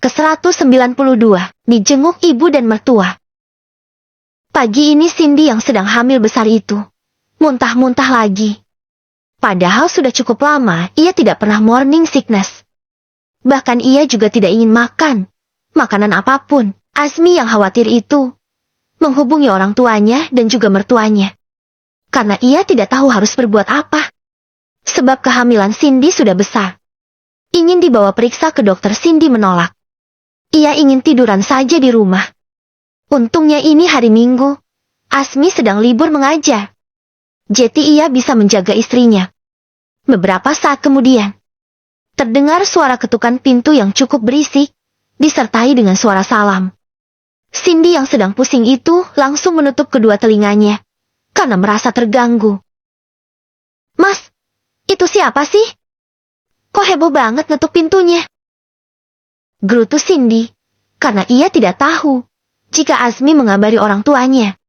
ke-192, dijenguk ibu dan mertua. Pagi ini Cindy yang sedang hamil besar itu muntah-muntah lagi. Padahal sudah cukup lama ia tidak pernah morning sickness. Bahkan ia juga tidak ingin makan makanan apapun. Azmi yang khawatir itu menghubungi orang tuanya dan juga mertuanya. Karena ia tidak tahu harus berbuat apa. Sebab kehamilan Cindy sudah besar. Ingin dibawa periksa ke dokter, Cindy menolak. Ia ingin tiduran saja di rumah. Untungnya ini hari Minggu. Azmi sedang libur mengajar. Jadi ia bisa menjaga istrinya. Beberapa saat kemudian, terdengar suara ketukan pintu yang cukup berisik, disertai dengan suara salam. Cindy yang sedang pusing itu langsung menutup kedua telinganya, karena merasa terganggu. "Mas, itu siapa sih? Kok heboh banget ngetuk pintunya?" gerutu Cindy, karena ia tidak tahu jika Azmi mengabari orang tuanya.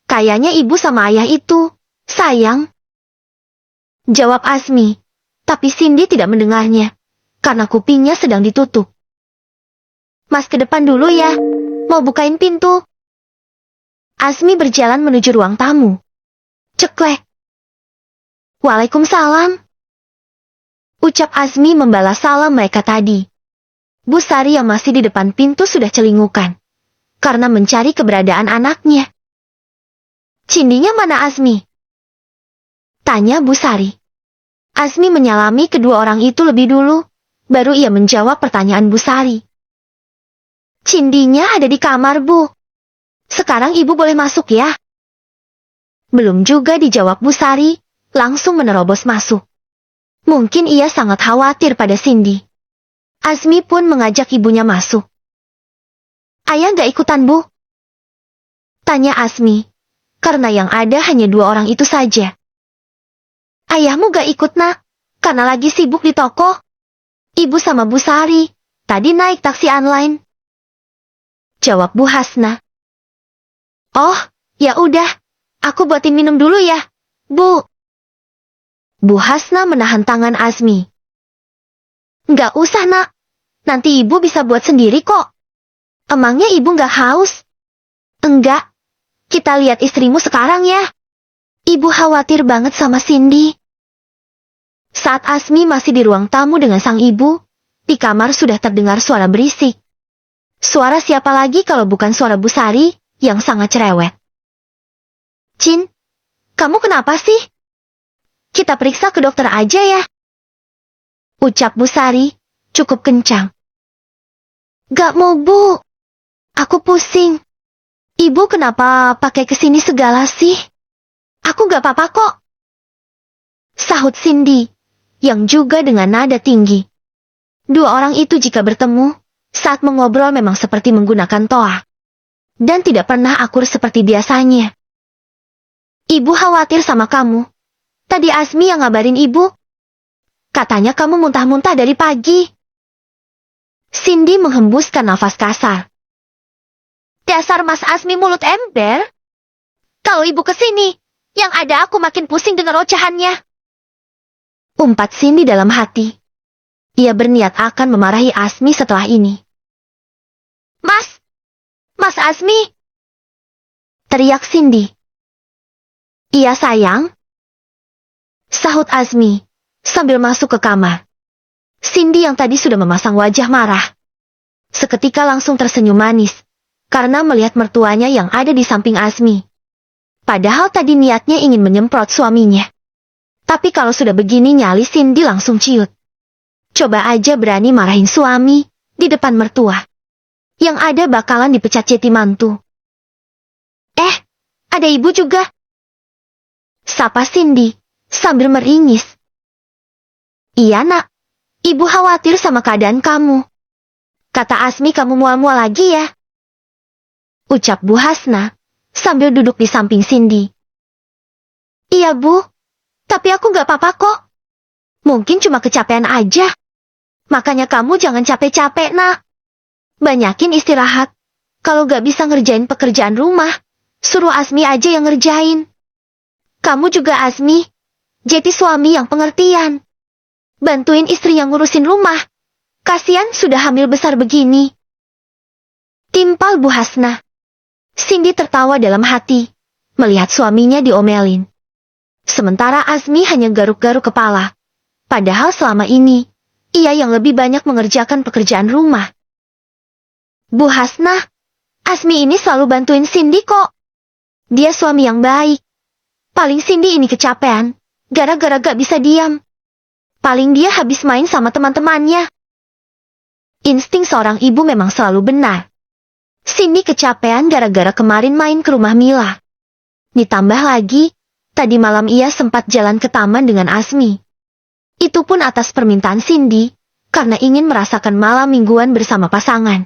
"Kayaknya ibu sama ayah itu, sayang," jawab Azmi, tapi Cindy tidak mendengarnya, karena kupingnya sedang ditutup. "Mas ke depan dulu ya, mau bukain pintu." Azmi berjalan menuju ruang tamu. Ceklek. "Waalaikumsalam," ucap Azmi membalas salam mereka tadi. Bu Sari yang masih di depan pintu sudah celingukan, karena mencari keberadaan anaknya. "Cindinya mana Azmi?" tanya Bu Sari. Azmi menyalami kedua orang itu lebih dulu, baru ia menjawab pertanyaan Bu Sari. "Cindinya ada di kamar, Bu. Sekarang ibu boleh masuk ya?" Belum juga dijawab Bu Sari, langsung menerobos masuk. Mungkin ia sangat khawatir pada Cindy. Azmi pun mengajak ibunya masuk. "Ayah gak ikutan, Bu?" tanya Azmi, karena yang ada hanya dua orang itu saja. "Ayahmu gak ikut, Nak, karena lagi sibuk di toko. Ibu sama Bu Sari tadi naik taksi online," jawab Bu Hasna. "Oh, ya udah, aku buatin minum dulu ya, Bu." Bu Hasna menahan tangan Azmi. "Nggak usah, Nak. Nanti ibu bisa buat sendiri kok. Emangnya ibu nggak haus?" "Enggak. Kita lihat istrimu sekarang ya." Ibu khawatir banget sama Cindy. Saat Azmi masih di ruang tamu dengan sang ibu, di kamar sudah terdengar suara berisik. Suara siapa lagi kalau bukan suara Bu Sari yang sangat cerewet. "Cin, kamu kenapa sih? Kita periksa ke dokter aja ya," ucap Bu Sari, cukup kencang. "Gak mau, Bu. Aku pusing. Ibu kenapa pakai kesini segala sih? Aku gak apa-apa kok," sahut Cindy, yang juga dengan nada tinggi. Dua orang itu jika bertemu, saat mengobrol memang seperti menggunakan toa. Dan tidak pernah akur seperti biasanya. "Ibu khawatir sama kamu. Tadi Azmi yang ngabarin ibu. Katanya kamu muntah-muntah dari pagi." Cindy menghembuskan nafas kasar. "Dasar Mas Azmi mulut ember. Kalau ibu kesini, yang ada aku makin pusing dengar ocehannya," umpat Cindy dalam hati. Ia berniat akan memarahi Azmi setelah ini. Mas Azmi!" teriak Cindy. "Iya sayang," sahut Azmi, sambil masuk ke kamar. Cindy yang tadi sudah memasang wajah marah, seketika langsung tersenyum manis, karena melihat mertuanya yang ada di samping Azmi. Padahal tadi niatnya ingin menyemprot suaminya. Tapi kalau sudah begini nyali Cindy langsung ciut. Coba aja berani marahin suami di depan mertua. Yang ada bakalan dipecat jadi mantu. Ada ibu juga," sapa Cindy sambil meringis. "Iya, Nak. Ibu khawatir sama keadaan kamu. Kata Azmi kamu mual-mual lagi ya," ucap Bu Hasna sambil duduk di samping Cindy. "Iya, Bu. Tapi aku gak apa-apa kok. Mungkin cuma kecapean aja. Makanya kamu jangan capek-capek, Nak. Banyakin istirahat. Kalau gak bisa ngerjain pekerjaan rumah, suruh Azmi aja yang ngerjain. Kamu juga Azmi, jadi suami yang pengertian. Bantuin istri yang ngurusin rumah. Kasian sudah hamil besar begini. Timpal Bu Hasna. Cindy tertawa dalam hati, melihat suaminya diomelin. Sementara Azmi hanya garuk-garuk kepala. Padahal selama ini, ia yang lebih banyak mengerjakan pekerjaan rumah. Bu Hasna, Azmi ini selalu bantuin Cindy kok. Dia suami yang baik. Paling Cindy ini kecapean, gara-gara gak bisa diam. Paling dia habis main sama teman-temannya. Insting seorang ibu memang selalu benar. Cindy kecapean gara-gara kemarin main ke rumah Mila. Ditambah lagi, tadi malam ia sempat jalan ke taman dengan Azmi. Itu pun atas permintaan Cindy, karena ingin merasakan malam mingguan bersama pasangan.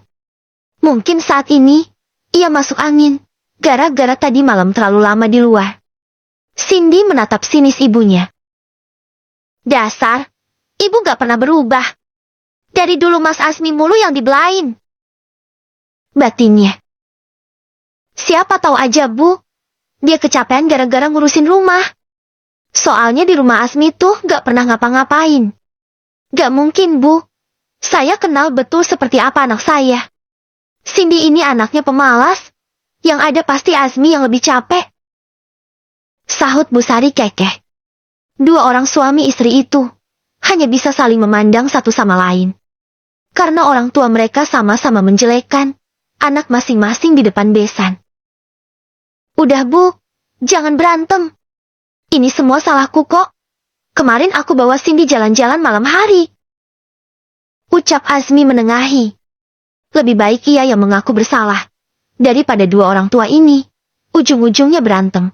Mungkin saat ini, ia masuk angin, gara-gara tadi malam terlalu lama di luar. Cindy menatap sinis ibunya. Dasar, ibu gak pernah berubah. Dari dulu Mas Azmi mulu yang dibelain. Batinnya. Siapa tahu aja, Bu. Dia kecapean gara-gara ngurusin rumah. Soalnya di rumah Azmi tuh gak pernah ngapa-ngapain. Gak mungkin, Bu. Saya kenal betul seperti apa anak saya. Cindy ini anaknya pemalas. Yang ada pasti Azmi yang lebih capek. Sahut Bu Sari kekeh. Dua orang suami istri itu hanya bisa saling memandang satu sama lain. Karena orang tua mereka sama-sama menjelekkan anak masing-masing di depan besan. Udah Bu, jangan berantem. Ini semua salahku kok. Kemarin aku bawa Cindy jalan-jalan malam hari. Ucap Azmi menengahi. Lebih baik ia yang mengaku bersalah, daripada dua orang tua ini, ujung-ujungnya berantem.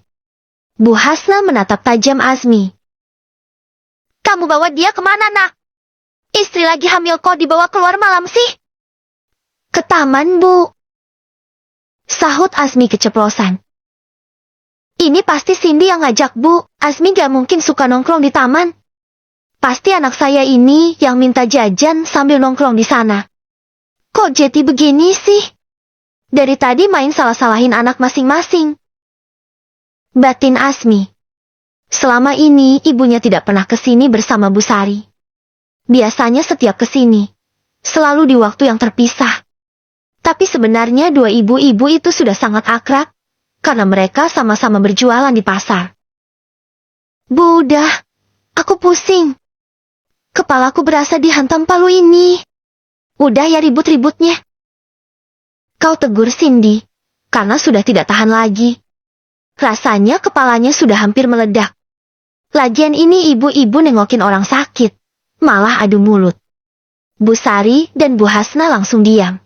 Bu Hasna menatap tajam Azmi. Kamu bawa dia kemana, nak? Istri lagi hamil kok dibawa keluar malam sih? Ke taman, Bu. Sahut Azmi keceplosan. Ini pasti Cindy yang ngajak, Bu. Azmi gak mungkin suka nongkrong di taman. Pasti anak saya ini yang minta jajan sambil nongkrong di sana. Kok jadi begini sih? Dari tadi main salah-salahin anak masing-masing. Batin Azmi. Selama ini ibunya tidak pernah kesini bersama Bu Sari. Biasanya setiap kesini, selalu di waktu yang terpisah. Tapi sebenarnya dua ibu-ibu itu sudah sangat akrab, karena mereka sama-sama berjualan di pasar. Bu, udah, aku pusing. Kepalaku berasa dihantam palu ini. Udah ya ribut-ributnya. Kau tegur Cindy, karena sudah tidak tahan lagi. Rasanya kepalanya sudah hampir meledak. Lagian ini ibu-ibu nengokin orang sakit, malah adu mulut. Bu Sari dan Bu Hasna langsung diam.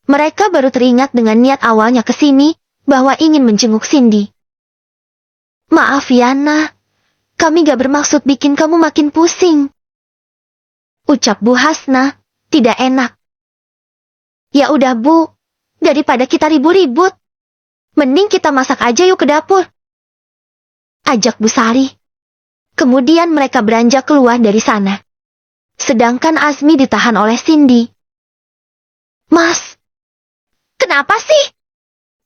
Mereka baru teringat dengan niat awalnya ke sini, bahwa ingin menjenguk Cindy. Maaf ya, Nak. Kami gak bermaksud bikin kamu makin pusing. Ucap Bu Hasna, tidak enak. Ya udah, Bu. Daripada kita ribut-ribut, mending kita masak aja yuk ke dapur. Ajak Bu Sari. Kemudian mereka beranjak keluar dari sana. Sedangkan Azmi ditahan oleh Cindy. Mas, kenapa sih?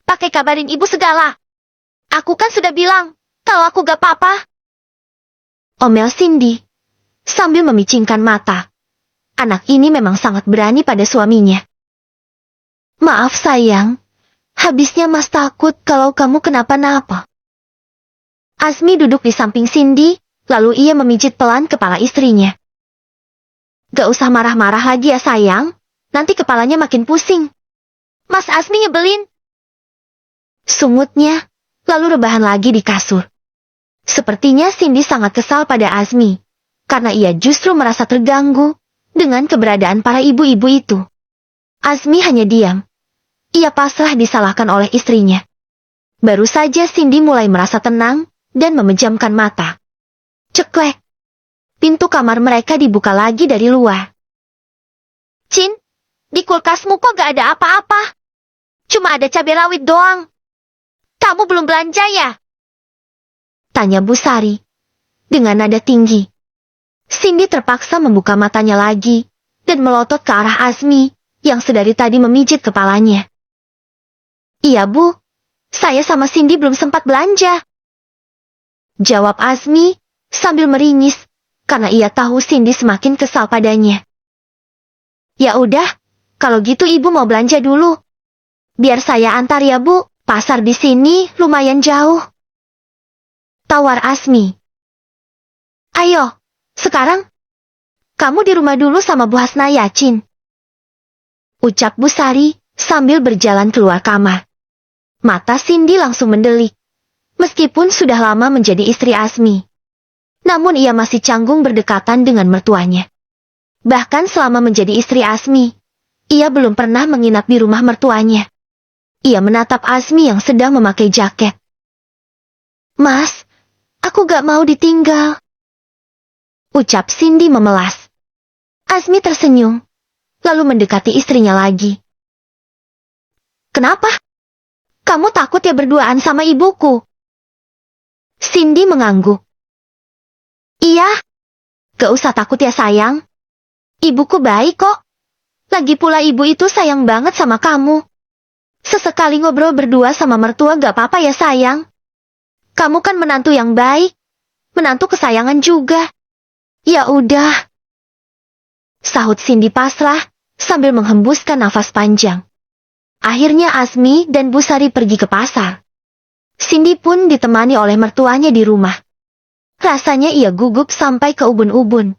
Pakai kabarin ibu segala. Aku kan sudah bilang, kalau aku gak apa-apa. Omel Cindy, sambil memicingkan mata. Anak ini memang sangat berani pada suaminya. Maaf sayang, habisnya Mas takut kalau kamu kenapa-napa. Azmi duduk di samping Cindy, lalu ia memijit pelan kepala istrinya. Gak usah marah-marah lagi ya sayang, nanti kepalanya makin pusing. Mas Azmi nyebelin. Sungutnya, lalu rebahan lagi di kasur. Sepertinya Cindy sangat kesal pada Azmi, karena ia justru merasa terganggu dengan keberadaan para ibu-ibu itu. Azmi hanya diam. Ia pasrah disalahkan oleh istrinya. Baru saja Cindy mulai merasa tenang dan memejamkan mata. Ceklek. Pintu kamar mereka dibuka lagi dari luar. Cin, di kulkasmu kok gak ada apa-apa? Cuma ada cabai rawit doang. Kamu belum belanja ya? Tanya Bu Sari dengan nada tinggi. Cindy terpaksa membuka matanya lagi dan melotot ke arah Azmi yang sedari tadi memijit kepalanya. Iya Bu, saya sama Cindy belum sempat belanja. Jawab Azmi sambil meringis karena ia tahu Cindy semakin kesal padanya. Ya udah, kalau gitu ibu mau belanja dulu. Biar saya antar ya bu, pasar di sini lumayan jauh. Tawar Asmi. Ayo, sekarang. Kamu di rumah dulu sama Bu Hasna ya, Cin. Ucap Bu Sari, sambil berjalan keluar kamar. Mata Cindy langsung mendelik. Meskipun sudah lama menjadi istri Asmi. Namun ia masih canggung berdekatan dengan mertuanya. Bahkan selama menjadi istri Asmi, ia belum pernah menginap di rumah mertuanya. Ia menatap Asmi yang sedang memakai jaket. Mas, aku gak mau ditinggal. Ucap Cindy memelas. Asmi tersenyum, lalu mendekati istrinya lagi. Kenapa? Kamu takut ya berduaan sama ibuku? Cindy mengangguk. Iya, gak usah takut ya sayang. Ibuku baik kok. Lagi pula ibu itu sayang banget sama kamu. Sesekali ngobrol berdua sama mertua gak apa-apa ya sayang. Kamu kan menantu yang baik. Menantu kesayangan juga. Ya udah. Sahut Cindy pasrah, sambil menghembuskan nafas panjang. Akhirnya Asmi dan Bu Sari pergi ke pasar. Cindy pun ditemani oleh mertuanya di rumah. Rasanya ia gugup sampai ke ubun-ubun.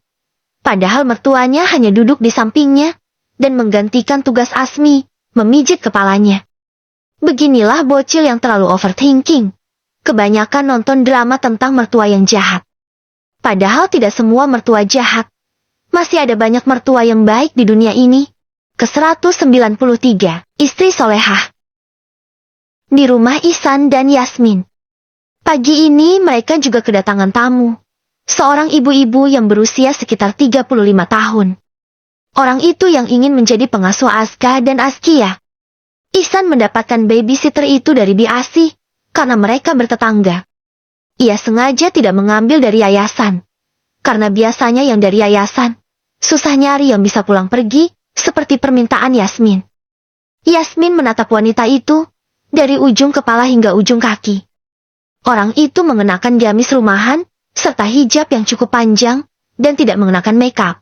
Padahal mertuanya hanya duduk di sampingnya, dan menggantikan tugas Asmi, memijit kepalanya. Beginilah bocil yang terlalu overthinking. Kebanyakan nonton drama tentang mertua yang jahat. Padahal tidak semua mertua jahat. Masih ada banyak mertua yang baik di dunia ini. Ke-193, Istri Solehah. Di rumah Ihsan dan Yasmin. Pagi ini mereka juga kedatangan tamu. Seorang ibu-ibu yang berusia sekitar 35 tahun. Orang itu yang ingin menjadi pengasuh Aska dan Askia. Ihsan mendapatkan babysitter itu dari Biasi, karena mereka bertetangga. Ia sengaja tidak mengambil dari yayasan. Karena biasanya yang dari yayasan, susah nyari yang bisa pulang pergi, seperti permintaan Yasmin. Yasmin menatap wanita itu, dari ujung kepala hingga ujung kaki. Orang itu mengenakan gamis rumahan, serta hijab yang cukup panjang, dan tidak mengenakan makeup.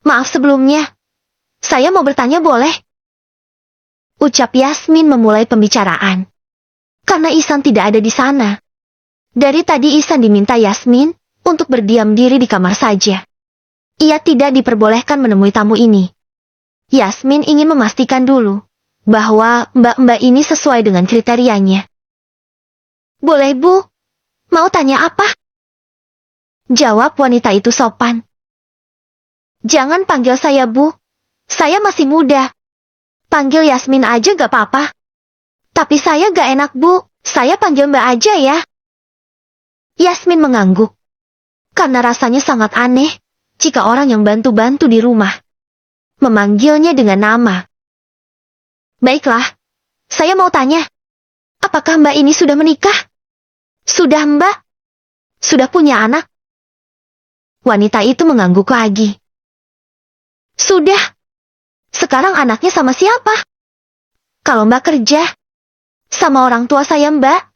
Maaf sebelumnya, saya mau bertanya boleh? Ucap Yasmin memulai pembicaraan. Karena Ihsan tidak ada di sana. Dari tadi Ihsan diminta Yasmin, untuk berdiam diri di kamar saja. Ia tidak diperbolehkan menemui tamu ini. Yasmin ingin memastikan dulu, bahwa mbak-mbak ini sesuai dengan kriterianya. Boleh bu? Mau tanya apa? Jawab wanita itu sopan. Jangan panggil saya bu. Saya masih muda. Panggil Yasmin aja gak apa-apa. Tapi saya gak enak bu. Saya panggil mbak aja ya. Yasmin mengangguk. Karena rasanya sangat aneh, jika orang yang bantu-bantu di rumah memanggilnya dengan nama. Baiklah, saya mau tanya. Apakah mbak ini sudah menikah? Sudah mbak? Sudah punya anak? Wanita itu mengangguk lagi. Sudah. Sekarang anaknya sama siapa? Kalau mbak kerja, sama orang tua saya mbak.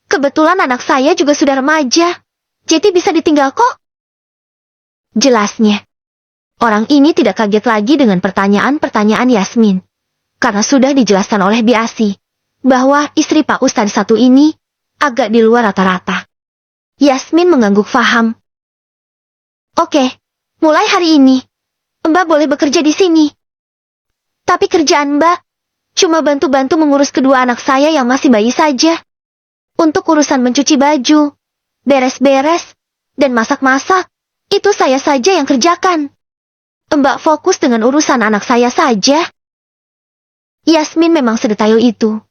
Kebetulan anak saya juga sudah remaja, jadi bisa ditinggal kok. Jelasnya. Orang ini tidak kaget lagi dengan pertanyaan-pertanyaan Yasmin. Karena sudah dijelaskan oleh Biasi, bahwa istri Pak Ustadz satu ini, agak di luar rata-rata. Yasmin mengangguk faham. Oke, mulai hari ini, Mbak boleh bekerja di sini. Tapi kerjaan Mbak, cuma bantu-bantu mengurus kedua anak saya yang masih bayi saja. Untuk urusan mencuci baju, beres-beres, dan masak-masak, itu saya saja yang kerjakan. Mbak fokus dengan urusan anak saya saja. Yasmin memang sedetail itu.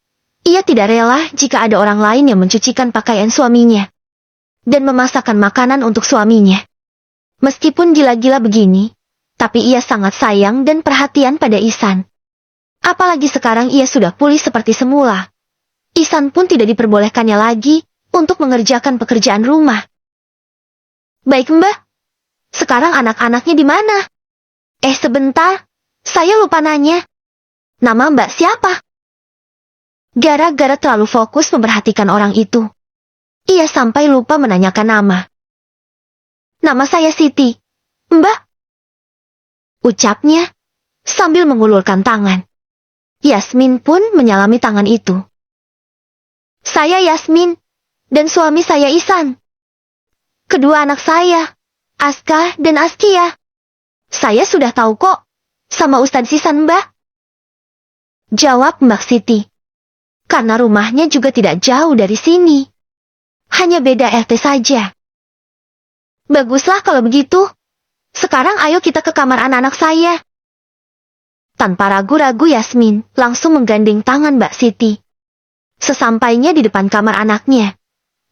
Ia tidak rela jika ada orang lain yang mencucikan pakaian suaminya dan memasakkan makanan untuk suaminya. Meskipun gila-gila begini, tapi ia sangat sayang dan perhatian pada Ihsan. Apalagi sekarang ia sudah pulih seperti semula. Ihsan pun tidak diperbolehkannya lagi untuk mengerjakan pekerjaan rumah. Baik Mbak, sekarang anak-anaknya di mana? Sebentar, saya lupa nanya. Nama Mbak siapa? Gara-gara terlalu fokus memperhatikan orang itu, ia sampai lupa menanyakan nama. Nama saya Siti. Mbak? Ucapnya, sambil mengulurkan tangan. Yasmin pun menyalami tangan itu. Saya Yasmin, dan suami saya Ihsan. Kedua anak saya, Aska dan Askia. Saya sudah tahu kok, sama Ustadz Ihsan Mbak. Jawab Mbak Siti. Karena rumahnya juga tidak jauh dari sini. Hanya beda RT saja. Baguslah kalau begitu. Sekarang ayo kita ke kamar anak-anak saya. Tanpa ragu-ragu Yasmin langsung menggandeng tangan Mbak Siti. Sesampainya di depan kamar anaknya,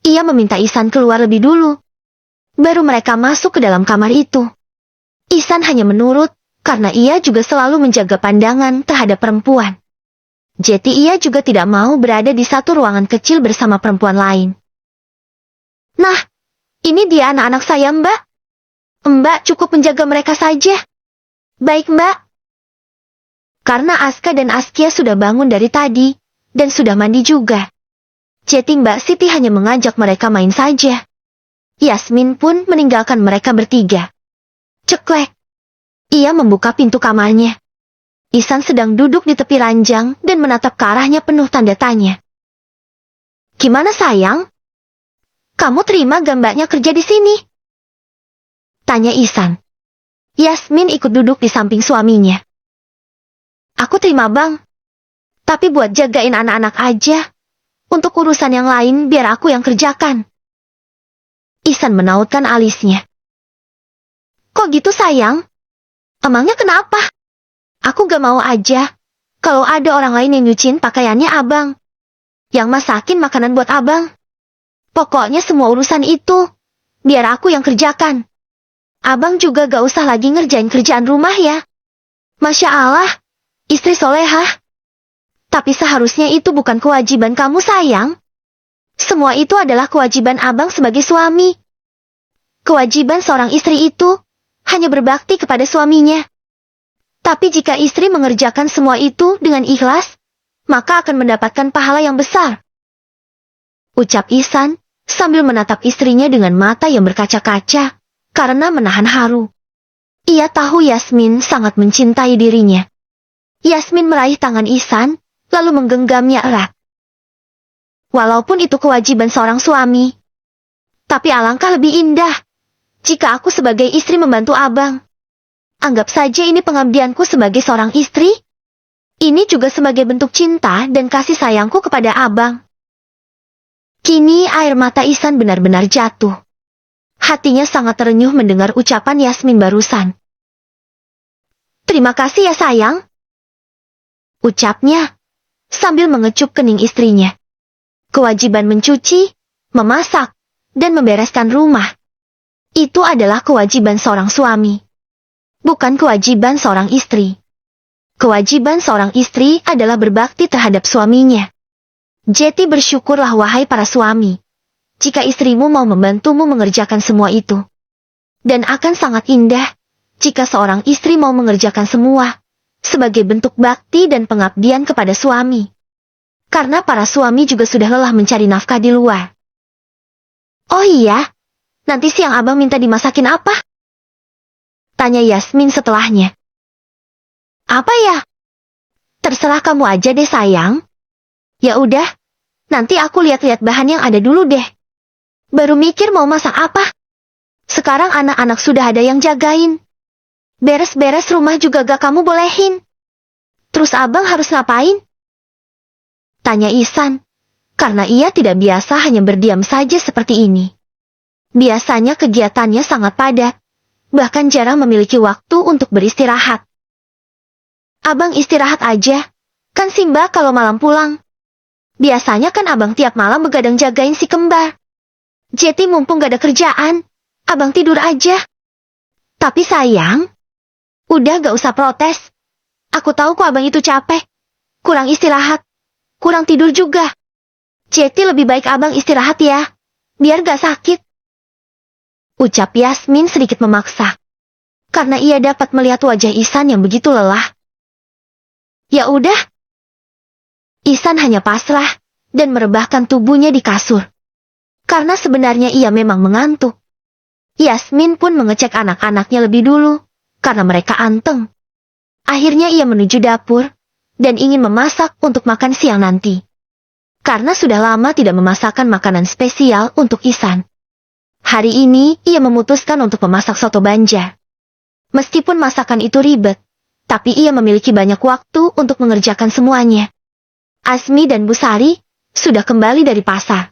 ia meminta Ihsan keluar lebih dulu. Baru mereka masuk ke dalam kamar itu. Ihsan hanya menurut, karena ia juga selalu menjaga pandangan terhadap perempuan. Jadi ia juga tidak mau berada di satu ruangan kecil bersama perempuan lain. Nah, ini dia anak-anak saya Mbak. Mbak cukup menjaga mereka saja. Baik Mbak. Karena Aska dan Askia sudah bangun dari tadi, dan sudah mandi juga. Jadi Mbak Siti hanya mengajak mereka main saja. Yasmin pun meninggalkan mereka bertiga. Ceklek. Ia membuka pintu kamarnya. Ihsan sedang duduk di tepi ranjang dan menatap ke arahnya penuh tanda tanya. Gimana sayang? Kamu terima gak mbaknya kerja di sini? Tanya Ihsan. Yasmin ikut duduk di samping suaminya. Aku terima bang. Tapi buat jagain anak-anak aja. Untuk urusan yang lain biar aku yang kerjakan. Ihsan menautkan alisnya. Kok gitu sayang? Emangnya kenapa? Aku gak mau aja. Kalau ada orang lain yang nyuciin pakaiannya abang. Yang masakin makanan buat abang. Pokoknya semua urusan itu. Biar aku yang kerjakan. Abang juga gak usah lagi ngerjain kerjaan rumah ya. Masya Allah. Istri solehah. Tapi seharusnya itu bukan kewajiban kamu sayang. Semua itu adalah kewajiban abang sebagai suami. Kewajiban seorang istri itu hanya berbakti kepada suaminya. Tapi jika istri mengerjakan semua itu dengan ikhlas, maka akan mendapatkan pahala yang besar. Ucap Ihsan sambil menatap istrinya dengan mata yang berkaca-kaca karena menahan haru. Ia tahu Yasmin sangat mencintai dirinya. Yasmin meraih tangan Ihsan, lalu menggenggamnya erat. Walaupun itu kewajiban seorang suami, tapi alangkah lebih indah jika aku sebagai istri membantu abang. Anggap saja ini pengabdianku sebagai seorang istri. Ini juga sebagai bentuk cinta dan kasih sayangku kepada abang. Kini air mata Ihsan benar-benar jatuh. Hatinya sangat terenyuh mendengar ucapan Yasmin barusan. Terima kasih ya sayang. Ucapnya sambil mengecup kening istrinya. Kewajiban mencuci, memasak, dan membereskan rumah. Itu adalah kewajiban seorang suami. Bukan kewajiban seorang istri. Kewajiban seorang istri adalah berbakti terhadap suaminya. Jadi bersyukurlah wahai para suami, jika istrimu mau membantumu mengerjakan semua itu. Dan akan sangat indah, jika seorang istri mau mengerjakan semua, sebagai bentuk bakti dan pengabdian kepada suami. Karena para suami juga sudah lelah mencari nafkah di luar. Oh iya, nanti siang abang minta dimasakin apa? Tanya Yasmin setelahnya. Apa ya? Terserah kamu aja deh sayang. Ya udah, nanti aku lihat-lihat bahan yang ada dulu deh. Baru mikir mau masak apa. Sekarang anak-anak sudah ada yang jagain. Beres-beres rumah juga gak kamu bolehin. Terus abang harus ngapain? Tanya Ihsan, karena ia tidak biasa hanya berdiam saja seperti ini. Biasanya kegiatannya sangat padat. Bahkan jarang memiliki waktu untuk beristirahat. Abang istirahat aja, kan Simba kalau malam pulang. Biasanya kan abang tiap malam begadang jagain si kembar. Jadi mumpung gak ada kerjaan, abang tidur aja. Tapi sayang, udah gak usah protes. Aku tahu kok abang itu capek, kurang istirahat, kurang tidur juga. Jadi lebih baik abang istirahat ya, biar gak sakit. Ucap Yasmin sedikit memaksa. Karena ia dapat melihat wajah Ihsan yang begitu lelah. Ya udah. Ihsan hanya pasrah dan merebahkan tubuhnya di kasur. Karena sebenarnya ia memang mengantuk. Yasmin pun mengecek anak-anaknya lebih dulu, karena mereka anteng. Akhirnya ia menuju dapur, dan ingin memasak untuk makan siang nanti. Karena sudah lama tidak memasakkan makanan spesial untuk Ihsan. Hari ini, ia memutuskan untuk memasak soto Banjar. Meskipun masakan itu ribet, tapi ia memiliki banyak waktu untuk mengerjakan semuanya. Azmi dan Bu Sari sudah kembali dari pasar.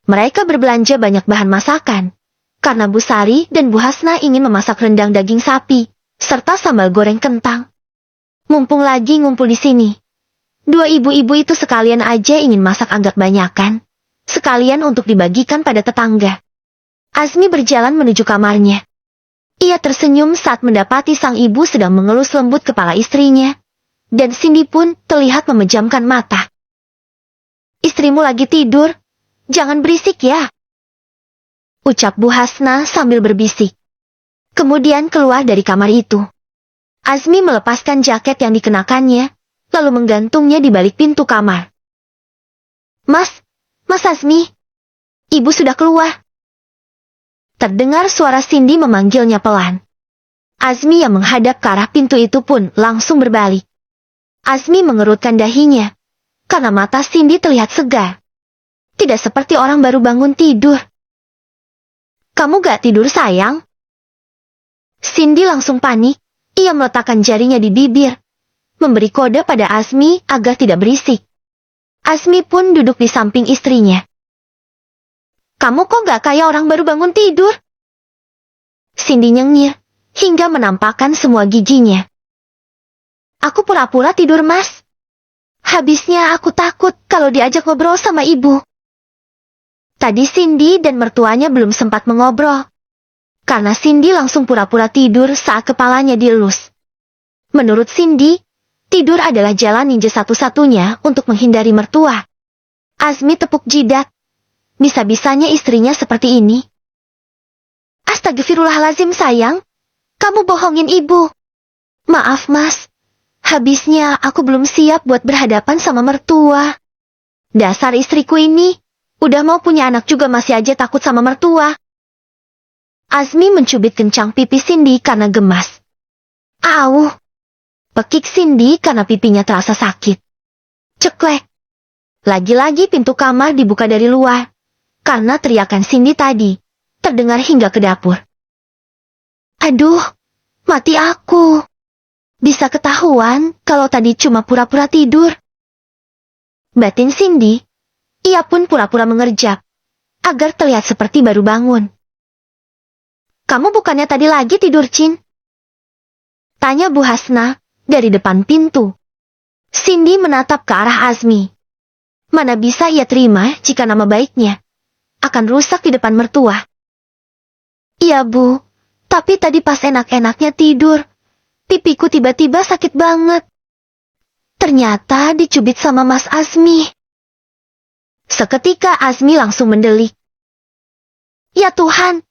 Mereka berbelanja banyak bahan masakan, karena Bu Sari dan Bu Hasna ingin memasak rendang daging sapi, serta sambal goreng kentang. Mumpung lagi ngumpul di sini, dua ibu-ibu itu sekalian aja ingin masak agak banyakan, sekalian untuk dibagikan pada tetangga. Azmi berjalan menuju kamarnya. Ia tersenyum saat mendapati sang ibu sedang mengelus lembut kepala istrinya, dan Cindy pun terlihat memejamkan mata. "Istrimu lagi tidur, jangan berisik ya," ucap Bu Hasna sambil berbisik. Kemudian keluar dari kamar itu. Azmi melepaskan jaket yang dikenakannya, lalu menggantungnya di balik pintu kamar. Mas Azmi, ibu sudah keluar." Terdengar suara Cindy memanggilnya pelan. Azmi yang menghadap ke arah pintu itu pun langsung berbalik. Azmi mengerutkan dahinya, karena mata Cindy terlihat segar. Tidak seperti orang baru bangun tidur. "Kamu gak tidur sayang?" Cindy langsung panik, ia meletakkan jarinya di bibir, memberi kode pada Azmi agar tidak berisik. Azmi pun duduk di samping istrinya. "Kamu kok gak kayak orang baru bangun tidur?" Cindy nyengir, hingga menampakkan semua giginya. "Aku pura-pura tidur, Mas. Habisnya aku takut kalau diajak ngobrol sama ibu." Tadi Cindy dan mertuanya belum sempat mengobrol, karena Cindy langsung pura-pura tidur saat kepalanya dielus. Menurut Cindy, tidur adalah jalan ninja satu-satunya untuk menghindari mertua. Azmi tepuk jidat. Bisa-bisanya istrinya seperti ini. "Astagfirullahalazim sayang, kamu bohongin ibu." "Maaf Mas, habisnya aku belum siap buat berhadapan sama mertua." Dasar istriku ini, udah mau punya anak juga masih aja takut sama mertua. Azmi mencubit kencang pipi Cindy karena gemas. "Au!" Pekik Cindy karena pipinya terasa sakit. Ceklek. Lagi-lagi pintu kamar dibuka dari luar, karena teriakan Cindy tadi terdengar hingga ke dapur. "Aduh, mati aku. Bisa ketahuan kalau tadi cuma pura-pura tidur." Batin Cindy, ia pun pura-pura mengerjap, agar terlihat seperti baru bangun. "Kamu bukannya tadi lagi tidur, Cin?" tanya Bu Hasna dari depan pintu. Cindy menatap ke arah Azmi. Mana bisa ia terima jika nama baiknya akan rusak di depan mertua. "Iya Bu, tapi tadi pas enak-enaknya tidur, pipiku tiba-tiba sakit banget. Ternyata dicubit sama Mas Azmi." Seketika Azmi langsung mendelik. "Ya Tuhan,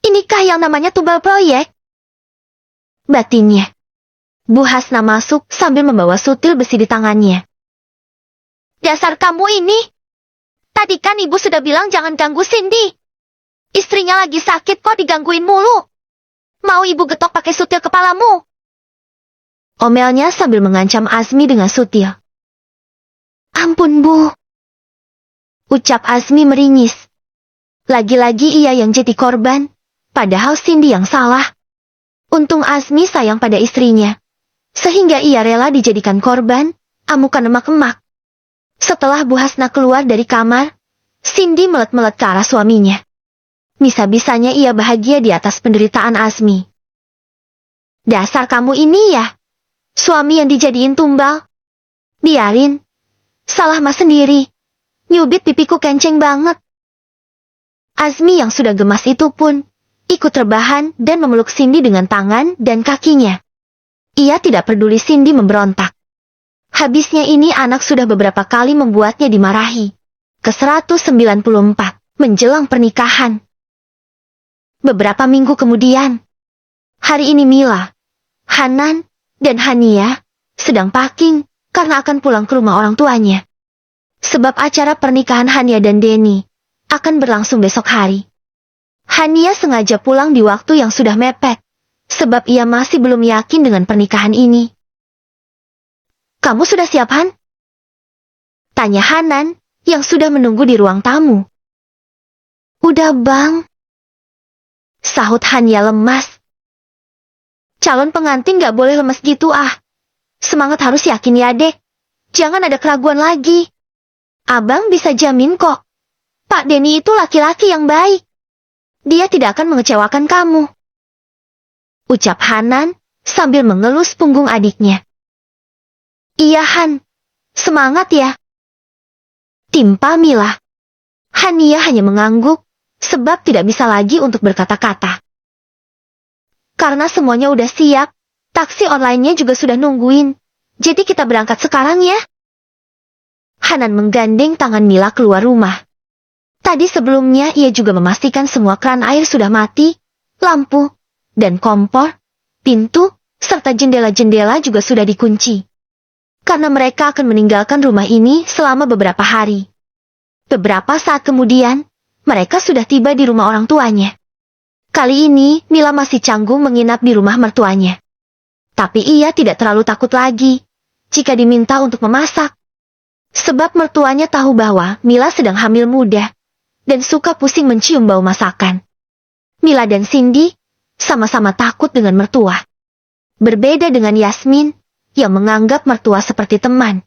inikah yang namanya tumbal proyek?" batinnya. Bu Hasna masuk sambil membawa sutil besi di tangannya. "Dasar kamu ini! Tadi kan ibu sudah bilang jangan ganggu Cindy. Istrinya lagi sakit kok digangguin mulu. Mau ibu getok pakai sutil kepalamu?" Omelnya sambil mengancam Azmi dengan sutil. "Ampun Bu," ucap Azmi meringis. Lagi-lagi ia yang jadi korban, padahal Cindy yang salah. Untung Azmi sayang pada istrinya, sehingga ia rela dijadikan korban amukan emak-emak. Setelah Bu Hasna keluar dari kamar, Cindy melet-melet ke arah suaminya. Bisa-bisanya ia bahagia di atas penderitaan Azmi. "Dasar kamu ini ya, suami yang dijadiin tumbal. Biarin, salah Mas sendiri. Nyubit pipiku kenceng banget." Azmi yang sudah gemas itu pun ikut terbahan dan memeluk Cindy dengan tangan dan kakinya. Ia tidak peduli Cindy memberontak. Habisnya ini anak sudah beberapa kali membuatnya dimarahi. Ke-194, menjelang pernikahan. Beberapa minggu kemudian, hari ini Mila, Hanan, dan Hania sedang packing karena akan pulang ke rumah orang tuanya. Sebab acara pernikahan Hania dan Denny akan berlangsung besok hari. Hania sengaja pulang di waktu yang sudah mepet, sebab ia masih belum yakin dengan pernikahan ini. "Kamu sudah siap, Han?" tanya Hanan, yang sudah menunggu di ruang tamu. "Udah, Bang," sahut Hanya lemas. "Calon pengantin gak boleh lemes gitu ah. Semangat harus yakin ya, Dek. Jangan ada keraguan lagi. Abang bisa jamin kok. Pak Denny itu laki-laki yang baik. Dia tidak akan mengecewakan kamu," ucap Hanan sambil mengelus punggung adiknya. "Iya, Han. Semangat ya," timpa Mila. Hania hanya mengangguk, sebab tidak bisa lagi untuk berkata-kata. "Karena semuanya udah siap, taksi online-nya juga sudah nungguin. Jadi kita berangkat sekarang ya." Hanan menggandeng tangan Mila keluar rumah. Tadi sebelumnya ia juga memastikan semua kran air sudah mati, lampu, dan kompor, pintu, serta jendela-jendela juga sudah dikunci. Karena mereka akan meninggalkan rumah ini selama beberapa hari. Beberapa saat kemudian, mereka sudah tiba di rumah orang tuanya. Kali ini, Mila masih canggung menginap di rumah mertuanya. Tapi ia tidak terlalu takut lagi jika diminta untuk memasak. Sebab mertuanya tahu bahwa Mila sedang hamil muda dan suka pusing mencium bau masakan. Mila dan Cindy sama-sama takut dengan mertua. Berbeda dengan Yasmin yang menganggap mertua seperti teman.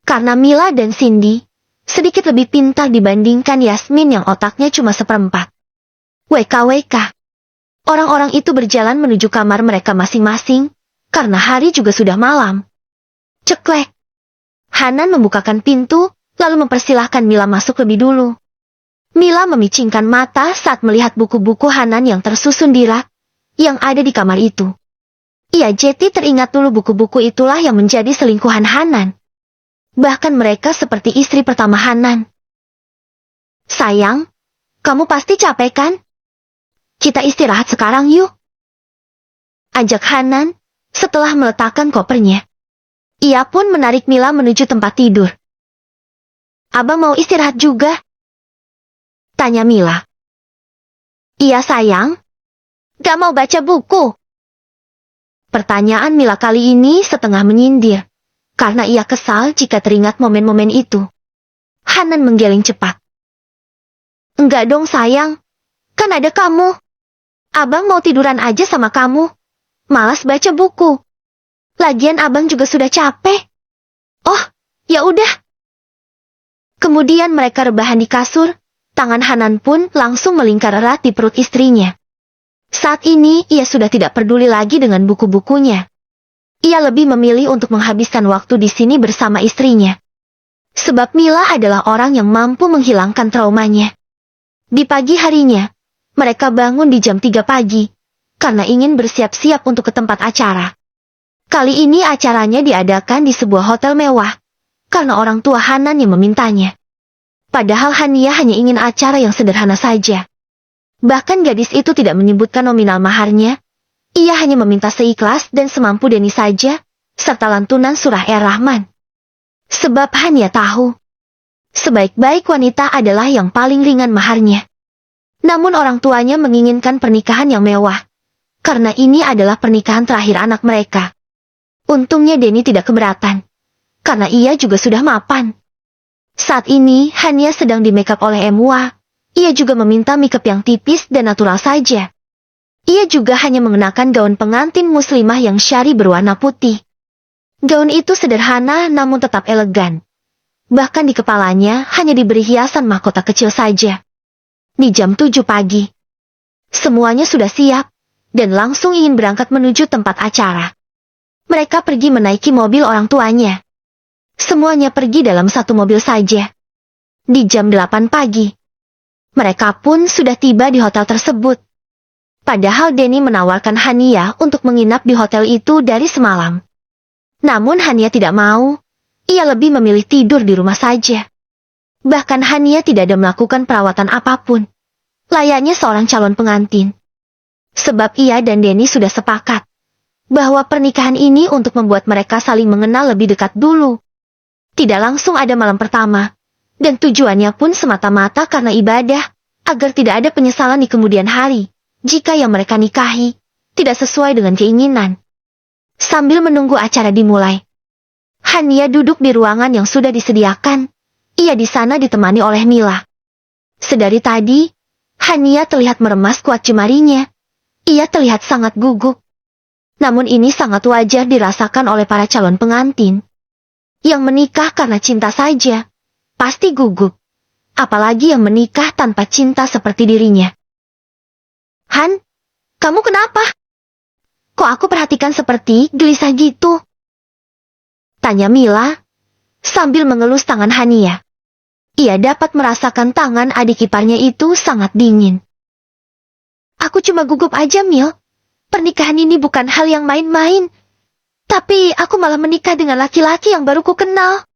Karena Mila dan Cindy sedikit lebih pintar dibandingkan Yasmin yang otaknya cuma seperempat. WKWK. Orang-orang itu berjalan menuju kamar mereka masing-masing, karena hari juga sudah malam. Ceklek. Hanan membukakan pintu, lalu mempersilahkan Mila masuk lebih dulu. Mila memicingkan mata saat melihat buku-buku Hanan yang tersusun di rak, yang ada di kamar itu. Ia jadi teringat dulu buku-buku itulah yang menjadi selingkuhan Hanan. Bahkan mereka seperti istri pertama Hanan. "Sayang, kamu pasti capek kan? Kita istirahat sekarang yuk," ajak Hanan setelah meletakkan kopernya. Ia pun menarik Mila menuju tempat tidur. "Abang mau istirahat juga?" tanya Mila. "Iya sayang. Gak mau baca buku?" Pertanyaan Mila kali ini setengah menyindir, karena ia kesal jika teringat momen-momen itu. Hanan menggeleng cepat. "Enggak dong sayang, kan ada kamu. Abang mau tiduran aja sama kamu. Malas baca buku. Lagian abang juga sudah capek." "Oh, ya udah." Kemudian mereka rebahan di kasur, tangan Hanan pun langsung melingkar erat di perut istrinya. Saat ini ia sudah tidak peduli lagi dengan buku-bukunya. Ia lebih memilih untuk menghabiskan waktu di sini bersama istrinya. Sebab Mila adalah orang yang mampu menghilangkan traumanya. Di pagi harinya, mereka bangun di jam 3 pagi, karena ingin bersiap-siap untuk ke tempat acara. Kali ini acaranya diadakan di sebuah hotel mewah, karena orang tua Hanan yang memintanya. Padahal Hania hanya ingin acara yang sederhana saja. Bahkan gadis itu tidak menyebutkan nominal maharnya. Ia hanya meminta seikhlas dan semampu Denny saja, serta lantunan surah Ar-Rahman. Sebab Hania tahu, sebaik-baik wanita adalah yang paling ringan maharnya. Namun orang tuanya menginginkan pernikahan yang mewah, karena ini adalah pernikahan terakhir anak mereka. Untungnya Denny tidak keberatan, karena ia juga sudah mapan. Saat ini, Hania sedang di make up oleh Emwa. Ia juga meminta make up yang tipis dan natural saja. Ia juga hanya mengenakan gaun pengantin muslimah yang syari berwarna putih. Gaun itu sederhana namun tetap elegan. Bahkan di kepalanya hanya diberi hiasan mahkota kecil saja. Di jam 7 pagi, semuanya sudah siap, dan langsung ingin berangkat menuju tempat acara. Mereka pergi menaiki mobil orang tuanya. Semuanya pergi dalam satu mobil saja. Di jam 8 pagi, mereka pun sudah tiba di hotel tersebut. Padahal Denny menawarkan Hania untuk menginap di hotel itu dari semalam. Namun Hania tidak mau. Ia lebih memilih tidur di rumah saja. Bahkan Hania tidak ada melakukan perawatan apapun, layaknya seorang calon pengantin. Sebab ia dan Denny sudah sepakat bahwa pernikahan ini untuk membuat mereka saling mengenal lebih dekat dulu. Tidak langsung ada malam pertama, dan tujuannya pun semata-mata karena ibadah, agar tidak ada penyesalan di kemudian hari, jika yang mereka nikahi tidak sesuai dengan keinginan. Sambil menunggu acara dimulai, Hania duduk di ruangan yang sudah disediakan. Ia di sana ditemani oleh Mila. Sedari tadi, Hania terlihat meremas kuat jemarinya. Ia terlihat sangat gugup. Namun ini sangat wajar dirasakan oleh para calon pengantin. Yang menikah karena cinta saja, pasti gugup. Apalagi yang menikah tanpa cinta seperti dirinya. Han, kamu kenapa? Kok aku perhatikan seperti gelisah gitu? Tanya Mila, sambil mengelus tangan Hania. Ia dapat merasakan tangan adik iparnya itu sangat dingin. Aku cuma gugup aja, Mil. Pernikahan ini bukan hal yang main-main. Tapi aku malah menikah dengan laki-laki yang baru ku kenal.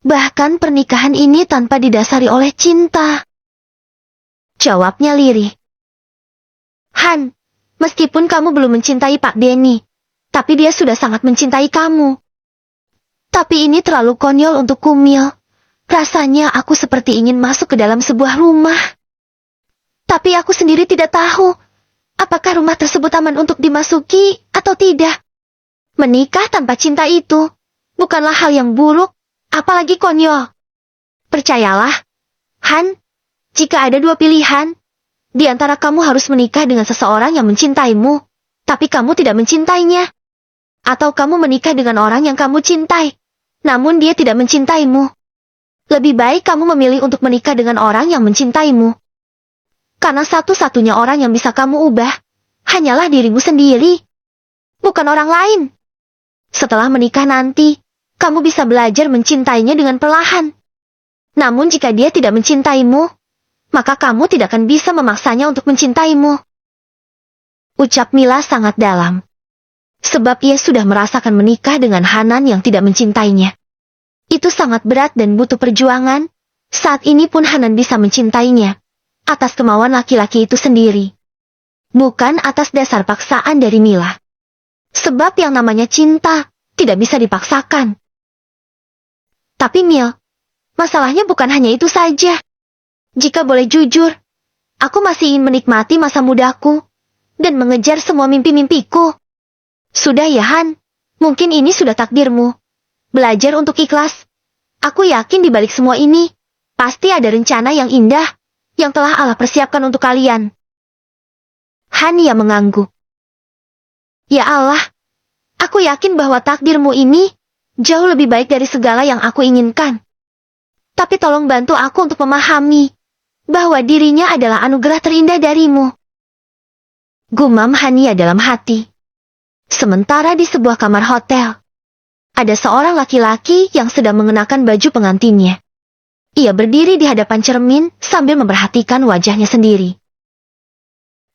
Bahkan pernikahan ini tanpa didasari oleh cinta. Jawabnya lirih. Han, meskipun kamu belum mencintai Pak Denny, tapi dia sudah sangat mencintai kamu. Tapi ini terlalu konyol untuk Kumil. Rasanya aku seperti ingin masuk ke dalam sebuah rumah. Tapi aku sendiri tidak tahu, apakah rumah tersebut aman untuk dimasuki atau tidak. Menikah tanpa cinta itu bukanlah hal yang buruk, apalagi konyol. Percayalah, Han, jika ada dua pilihan, di antara kamu harus menikah dengan seseorang yang mencintaimu, tapi kamu tidak mencintainya. Atau kamu menikah dengan orang yang kamu cintai, namun dia tidak mencintaimu. Lebih baik kamu memilih untuk menikah dengan orang yang mencintaimu. Karena satu-satunya orang yang bisa kamu ubah, hanyalah dirimu sendiri, bukan orang lain. Setelah menikah nanti, kamu bisa belajar mencintainya dengan perlahan. Namun jika dia tidak mencintaimu, maka kamu tidak akan bisa memaksanya untuk mencintaimu. Ucap Mila sangat dalam. Sebab ia sudah merasakan menikah dengan Hanan yang tidak mencintainya. Itu sangat berat dan butuh perjuangan. Saat ini pun Hanan bisa mencintainya atas kemauan laki-laki itu sendiri, bukan atas dasar paksaan dari Mila. Sebab yang namanya cinta tidak bisa dipaksakan. Tapi Mil, masalahnya bukan hanya itu saja. Jika boleh jujur, aku masih ingin menikmati masa mudaku dan mengejar semua mimpi-mimpiku. Sudah ya Han, mungkin ini sudah takdirmu. Belajar untuk ikhlas. Aku yakin di balik semua ini, pasti ada rencana yang indah yang telah Allah persiapkan untuk kalian. Hania mengangguk. Ya Allah, aku yakin bahwa takdirmu ini jauh lebih baik dari segala yang aku inginkan. Tapi tolong bantu aku untuk memahami bahwa dirinya adalah anugerah terindah darimu. Gumam Hania dalam hati. Sementara di sebuah kamar hotel, ada seorang laki-laki yang sedang mengenakan baju pengantinnya. Ia berdiri di hadapan cermin sambil memperhatikan wajahnya sendiri.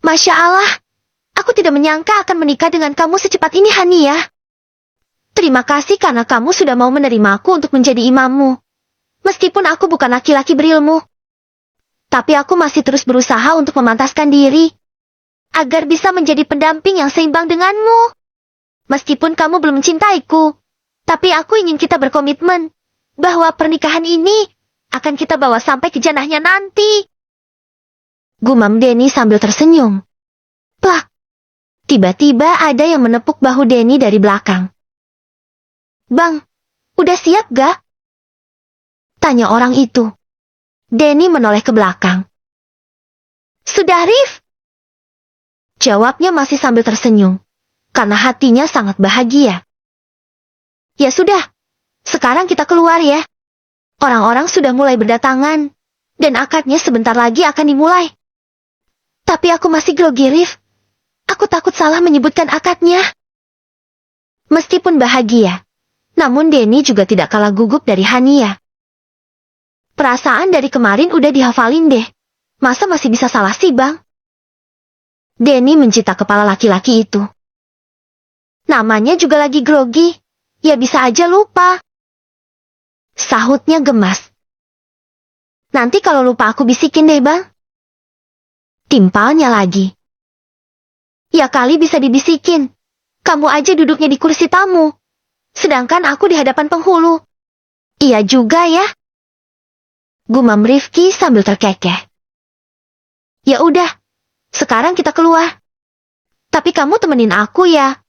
Masya Allah, aku tidak menyangka akan menikah dengan kamu secepat ini, Hania. Terima kasih karena kamu sudah mau menerimaku untuk menjadi imammu. Meskipun aku bukan laki-laki berilmu, tapi aku masih terus berusaha untuk memantaskan diri agar bisa menjadi pendamping yang seimbang denganmu. Meskipun kamu belum mencintaiku, tapi aku ingin kita berkomitmen bahwa pernikahan ini akan kita bawa sampai ke jannahnya nanti. Gumam Denny sambil tersenyum. Plak! Tiba-tiba ada yang menepuk bahu Denny dari belakang. Bang, udah siap gak? Tanya orang itu. Denny menoleh ke belakang. Sudah, Rif? Jawabnya masih sambil tersenyum, karena hatinya sangat bahagia. Ya sudah, sekarang kita keluar ya. Orang-orang sudah mulai berdatangan, dan akadnya sebentar lagi akan dimulai. Tapi aku masih grogi, Rif. Aku takut salah menyebutkan akadnya. Meskipun bahagia, namun Denny juga tidak kalah gugup dari Hania. Perasaan dari kemarin udah dihafalin deh. Masa masih bisa salah sih, Bang? Denny mencita kepala laki-laki itu. Namanya juga lagi grogi. Ya bisa aja lupa. Sahutnya gemas. Nanti kalau lupa aku bisikin deh, Bang. Timpalnya lagi. Ya kali bisa dibisikin. Kamu aja duduknya di kursi tamu. Sedangkan aku di hadapan penghulu. Iya juga ya. Gumam Rifki sambil terkekeh. Ya udah, sekarang kita keluar. Tapi kamu temenin aku ya.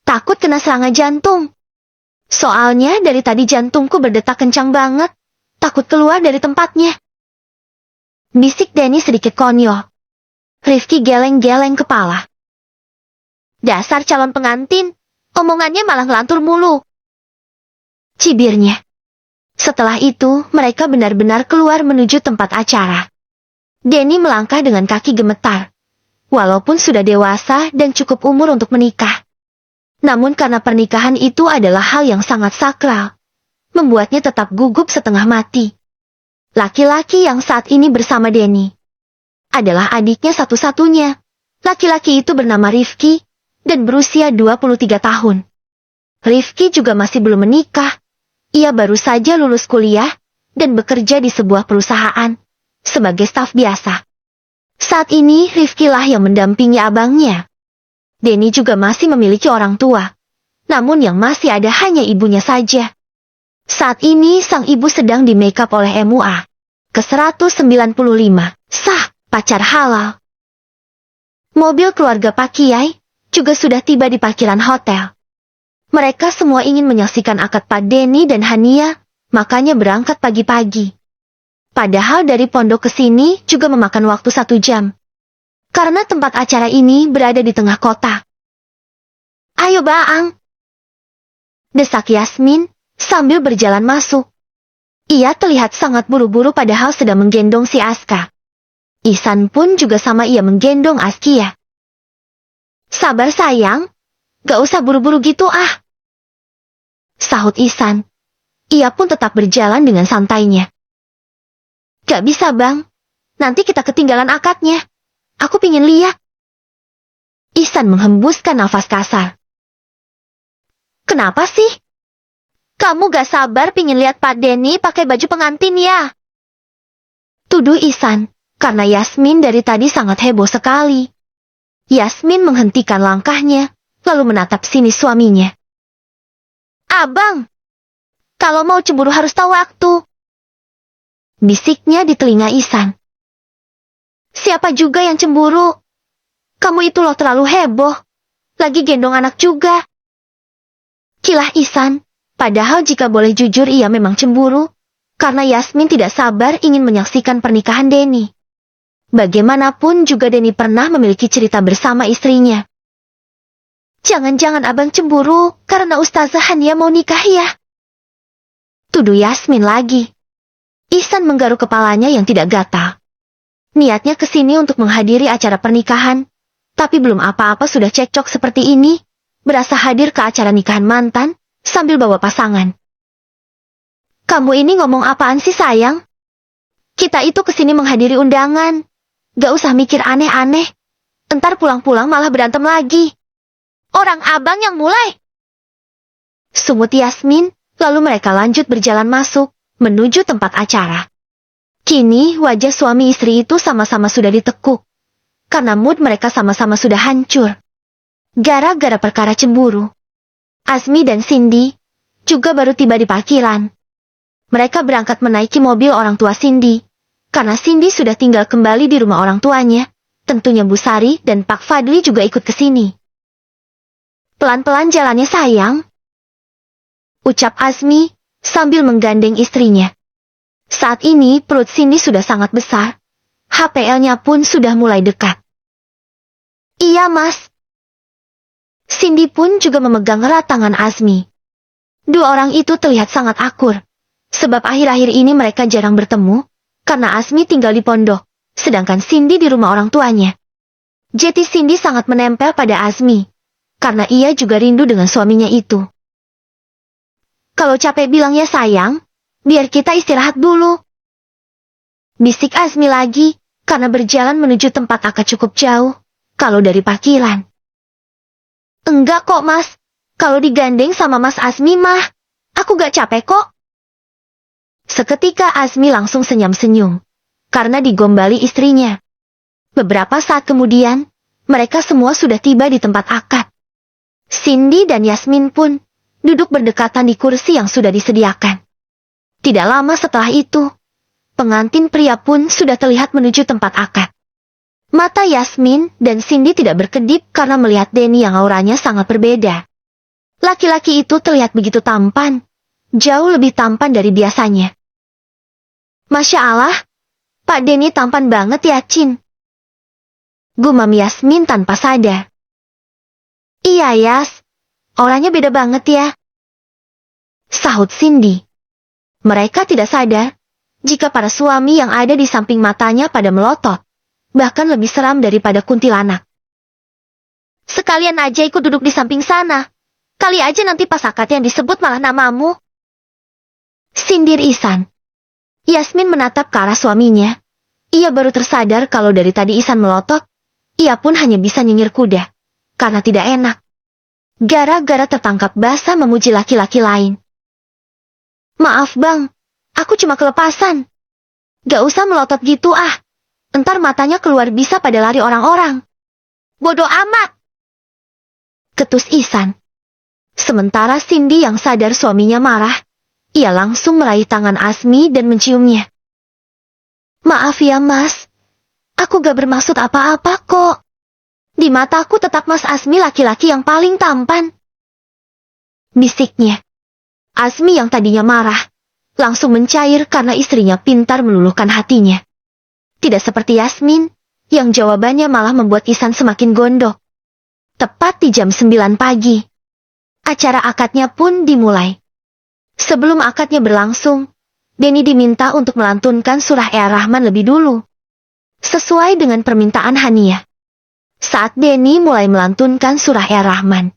Takut kena serangan jantung. Soalnya dari tadi jantungku berdetak kencang banget. Takut keluar dari tempatnya. Bisik Denny sedikit konyol. Rifki geleng-geleng kepala. Dasar calon pengantin. Omongannya malah ngelantur mulu. Cibirnya. Setelah itu, mereka benar-benar keluar menuju tempat acara. Denny melangkah dengan kaki gemetar. Walaupun sudah dewasa dan cukup umur untuk menikah. Namun karena pernikahan itu adalah hal yang sangat sakral, membuatnya tetap gugup setengah mati. Laki-laki yang saat ini bersama Denny adalah adiknya satu-satunya. Laki-laki itu bernama Rifki dan berusia 23 tahun. Rifki juga masih belum menikah. Ia baru saja lulus kuliah dan bekerja di sebuah perusahaan sebagai staf biasa. Saat ini Rifki lah yang mendampingi abangnya. Denny juga masih memiliki orang tua. Namun yang masih ada hanya ibunya saja. Saat ini sang ibu sedang di make up oleh MUA. Ke-195. Sah, pacar halal. Mobil keluarga Pak Kiai juga sudah tiba di parkiran hotel. Mereka semua ingin menyaksikan akad Pak Denny dan Hania, makanya berangkat pagi-pagi. Padahal dari pondok ke sini juga memakan waktu 1 jam. Karena tempat acara ini berada di tengah kota. Ayo Baang. Desak Yasmin sambil berjalan masuk. Ia terlihat sangat buru-buru padahal sedang menggendong si Aska. Ihsan pun juga sama ia menggendong Askia. Sabar sayang. Gak usah buru-buru gitu ah. Sahut Ihsan. Ia pun tetap berjalan dengan santainya. Gak bisa bang, nanti kita ketinggalan akadnya. Aku pingin lihat. Ihsan menghembuskan nafas kasar. Kenapa sih? Kamu gak sabar pingin lihat Pak Denny pakai baju pengantin ya? Tuduh Ihsan, karena Yasmin dari tadi sangat heboh sekali. Yasmin menghentikan langkahnya, lalu menatap sini suaminya. Abang, kalau mau cemburu harus tahu waktu. Bisiknya di telinga Ihsan. Siapa juga yang cemburu? Kamu itu loh terlalu heboh. Lagi gendong anak juga. Kilah Ihsan, padahal jika boleh jujur ia memang cemburu. Karena Yasmin tidak sabar ingin menyaksikan pernikahan Denny. Bagaimanapun juga Denny pernah memiliki cerita bersama istrinya. Jangan-jangan abang cemburu karena Ustazah Hania mau nikah ya? Tuduh Yasmin lagi. Ihsan menggaruk kepalanya yang tidak gatal. Niatnya ke sini untuk menghadiri acara pernikahan, tapi belum apa-apa sudah cekcok seperti ini, berasa hadir ke acara nikahan mantan, sambil bawa pasangan. Kamu ini ngomong apaan sih sayang? Kita itu ke sini menghadiri undangan. Gak usah mikir aneh-aneh. Entar pulang-pulang malah berantem lagi. Orang abang yang mulai. Sumut Yasmin, lalu mereka lanjut berjalan masuk, menuju tempat acara. Kini wajah suami istri itu sama-sama sudah ditekuk. Karena mood mereka sama-sama sudah hancur. Gara-gara perkara cemburu. Azmi dan Cindy juga baru tiba di parkiran. Mereka berangkat menaiki mobil orang tua Cindy. Karena Cindy sudah tinggal kembali di rumah orang tuanya. Tentunya Bu Sari dan Pak Fadli juga ikut ke sini. Pelan-pelan jalannya sayang. Ucap Azmi sambil menggandeng istrinya. Saat ini perut Cindy sudah sangat besar. HPL-nya pun sudah mulai dekat. Iya mas. Cindy pun juga memegang erat tangan Azmi. Dua orang itu terlihat sangat akur. Sebab akhir-akhir ini mereka jarang bertemu. Karena Azmi tinggal di pondok. Sedangkan Cindy di rumah orang tuanya. Jadi Cindy sangat menempel pada Azmi. Karena ia juga rindu dengan suaminya itu. Kalau capek bilangnya sayang, biar kita istirahat dulu. Bisik Azmi lagi, karena berjalan menuju tempat akad cukup jauh, kalau dari parkiran. Enggak kok mas, kalau digandeng sama mas Azmi mah, aku gak capek kok. Seketika Azmi langsung senyum-senyum, karena digombali istrinya. Beberapa saat kemudian, mereka semua sudah tiba di tempat akad. Cindy dan Yasmin pun duduk berdekatan di kursi yang sudah disediakan. Tidak lama setelah itu, pengantin pria pun sudah terlihat menuju tempat akad. Mata Yasmin dan Cindy tidak berkedip karena melihat Denny yang auranya sangat berbeda. Laki-laki itu terlihat begitu tampan, jauh lebih tampan dari biasanya. Masya Allah, Pak Denny tampan banget ya, Cin. Gumam Yasmin tanpa sadar. Iya, Yas. Orangnya beda banget ya. Sahut Cindy. Mereka tidak sadar jika para suami yang ada di samping matanya pada melotot. Bahkan lebih seram daripada kuntilanak. Sekalian aja ikut duduk di samping sana. Kali aja nanti pas akad yang disebut malah namamu. Sindir Ihsan. Yasmin menatap ke arah suaminya. Ia baru tersadar kalau dari tadi Ihsan melotot. Ia pun hanya bisa nyinyir kuda. Karena tidak enak. Gara-gara tertangkap basah memuji laki-laki lain. Maaf bang, aku cuma kelepasan. Gak usah melotot gitu ah. Entar matanya keluar bisa pada lari orang-orang. Bodoh amat. Ketus Ihsan. Sementara Cindy yang sadar suaminya marah, ia langsung meraih tangan Asmi dan menciumnya. Maaf ya mas, aku gak bermaksud apa-apa kok. Di mataku tetap Mas Asmi laki-laki yang paling tampan. Bisiknya. Asmi yang tadinya marah, langsung mencair karena istrinya pintar meluluhkan hatinya. Tidak seperti Yasmin, yang jawabannya malah membuat Ihsan semakin gondok. Tepat di jam 9 pagi. Acara akadnya pun dimulai. Sebelum akadnya berlangsung, Denny diminta untuk melantunkan surah Ar-Rahman lebih dulu. Sesuai dengan permintaan Hania. Saat Denny mulai melantunkan surah Ar-Rahman,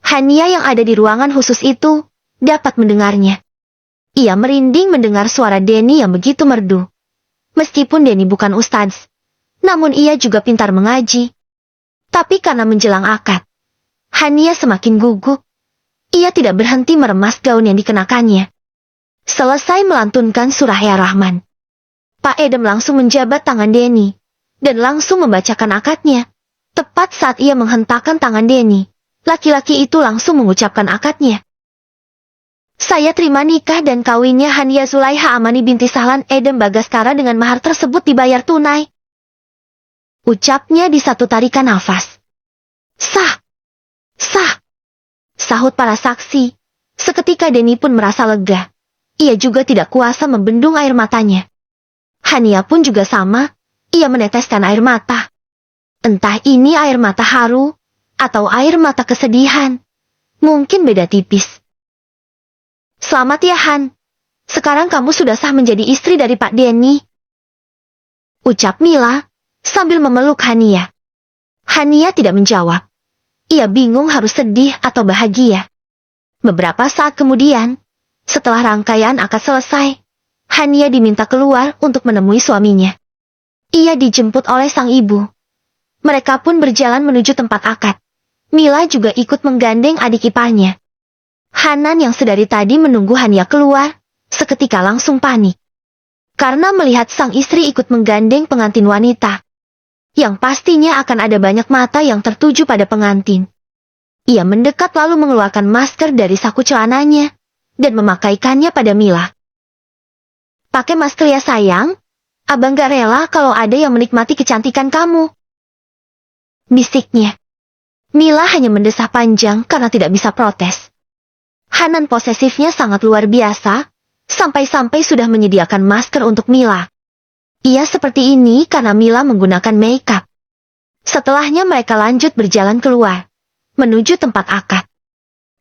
Hania yang ada di ruangan khusus itu dapat mendengarnya. Ia merinding mendengar suara Denny yang begitu merdu. Meskipun Denny bukan ustadz, namun ia juga pintar mengaji. Tapi karena menjelang akad, Hania semakin gugup. Ia tidak berhenti meremas gaun yang dikenakannya. Selesai melantunkan surah Ar-Rahman, Pak Edem langsung menjabat tangan Denny, dan langsung membacakan akadnya. Tepat saat ia menghentakkan tangan Denny, laki-laki itu langsung mengucapkan akadnya. Saya terima nikah dan kawinnya Hania Zulaiha Amani binti Sahlan Edem Bagaskara dengan mahar tersebut dibayar tunai. Ucapnya di satu tarikan nafas. Sah! Sah! Sahut para saksi. Seketika Denny pun merasa lega. Ia juga tidak kuasa membendung air matanya. Hania pun juga sama. Ia meneteskan air mata. Entah ini air mata haru, atau air mata kesedihan. Mungkin beda tipis. Selamat ya Han. Sekarang kamu sudah sah menjadi istri dari Pak Denny. Ucap Mila, sambil memeluk Hania. Hania tidak menjawab. Ia bingung harus sedih atau bahagia. Beberapa saat kemudian, setelah rangkaian akad selesai, Hania diminta keluar untuk menemui suaminya. Ia dijemput oleh sang ibu. Mereka pun berjalan menuju tempat akad. Mila juga ikut menggandeng adik iparnya. Hanan yang sedari tadi menunggu Hania keluar, seketika langsung panik. Karena melihat sang istri ikut menggandeng pengantin wanita. Yang pastinya akan ada banyak mata yang tertuju pada pengantin. Ia mendekat lalu mengeluarkan masker dari saku celananya, dan memakaikannya pada Mila. Pakai masker ya sayang, abang gak rela kalau ada yang menikmati kecantikan kamu. Bisiknya. Mila hanya mendesah panjang karena tidak bisa protes. Hanan posesifnya sangat luar biasa, sampai-sampai sudah menyediakan masker untuk Mila. Ia seperti ini karena Mila menggunakan makeup. Setelahnya mereka lanjut berjalan keluar, menuju tempat akad.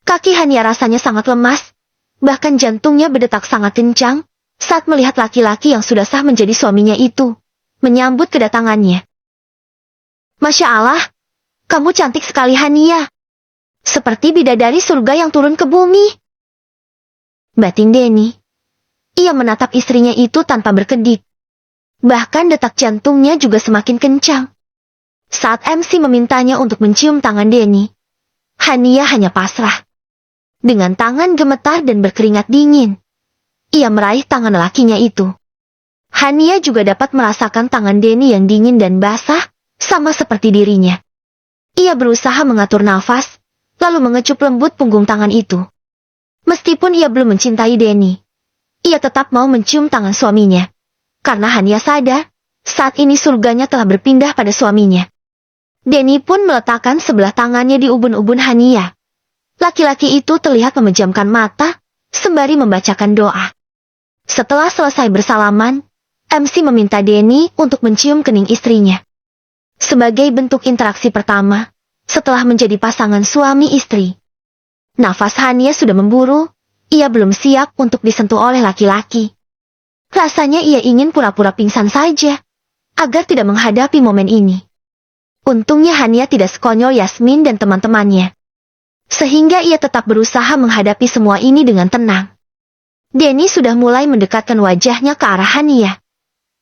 Kaki Hania rasanya sangat lemas, bahkan jantungnya berdetak sangat kencang, saat melihat laki-laki yang sudah sah menjadi suaminya itu, menyambut kedatangannya. Masya Allah, kamu cantik sekali Hania. Seperti bidadari surga yang turun ke bumi. Batin Denny. Ia menatap istrinya itu tanpa berkedip. Bahkan detak jantungnya juga semakin kencang. Saat MC memintanya untuk mencium tangan Denny, Hania hanya pasrah. Dengan tangan gemetar dan berkeringat dingin, ia meraih tangan lakinya itu. Hania juga dapat merasakan tangan Denny yang dingin dan basah, sama seperti dirinya. Ia berusaha mengatur nafas, lalu mengecup lembut punggung tangan itu. Meskipun ia belum mencintai Denny, ia tetap mau mencium tangan suaminya. Karena Hania sadar, Saat ini surganya telah berpindah pada suaminya. Denny pun meletakkan sebelah tangannya di ubun-ubun Hania. Laki-laki itu terlihat memejamkan mata, sembari membacakan doa. Setelah selesai bersalaman, MC meminta Denny untuk mencium kening istrinya. Sebagai bentuk interaksi pertama, setelah menjadi pasangan suami istri. Nafas Hania sudah memburu, ia belum siap untuk disentuh oleh laki-laki. Rasanya ia ingin pura-pura pingsan saja, agar tidak menghadapi momen ini. Untungnya Hania tidak sekonyol Yasmin dan teman-temannya. Sehingga ia tetap berusaha menghadapi semua ini dengan tenang. Denny sudah mulai mendekatkan wajahnya ke arah Hania.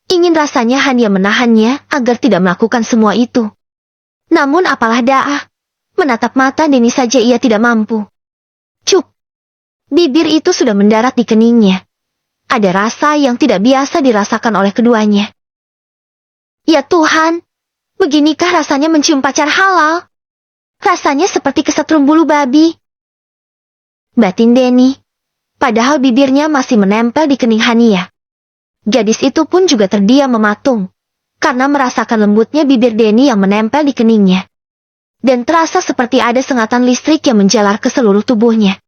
Ingin rasanya Hania menahannya agar tidak melakukan semua itu. Namun apalah daya, menatap mata Denny saja ia tidak mampu. Cuk! Bibir itu sudah mendarat di keningnya. Ada rasa yang tidak biasa dirasakan oleh keduanya. Ya Tuhan, beginikah rasanya mencium pacar halal? Rasanya seperti kesetrum bulu babi. Batin Denny. Padahal bibirnya masih menempel di kening Hania. Gadis itu pun juga terdiam mematung, karena merasakan lembutnya bibir Denny yang menempel di keningnya. Dan terasa seperti ada sengatan listrik yang menjalar ke seluruh tubuhnya.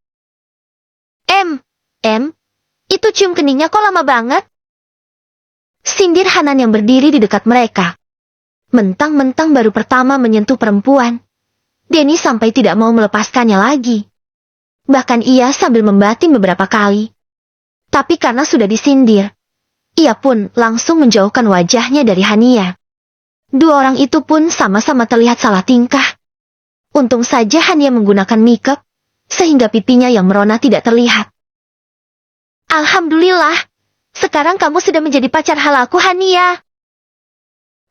Itu cium keningnya kok lama banget? Sindir Hanan yang berdiri di dekat mereka. Mentang-mentang baru pertama menyentuh perempuan, Denny sampai tidak mau melepaskannya lagi. Bahkan ia sambil membatin beberapa kali. Tapi karena sudah disindir, ia pun langsung menjauhkan wajahnya dari Hania. Dua orang itu pun sama-sama terlihat salah tingkah. Untung saja Hania menggunakan make-up, sehingga pipinya yang merona tidak terlihat. Alhamdulillah, sekarang kamu sudah menjadi pacar halalku Hania.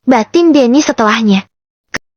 Batin Denny setelahnya.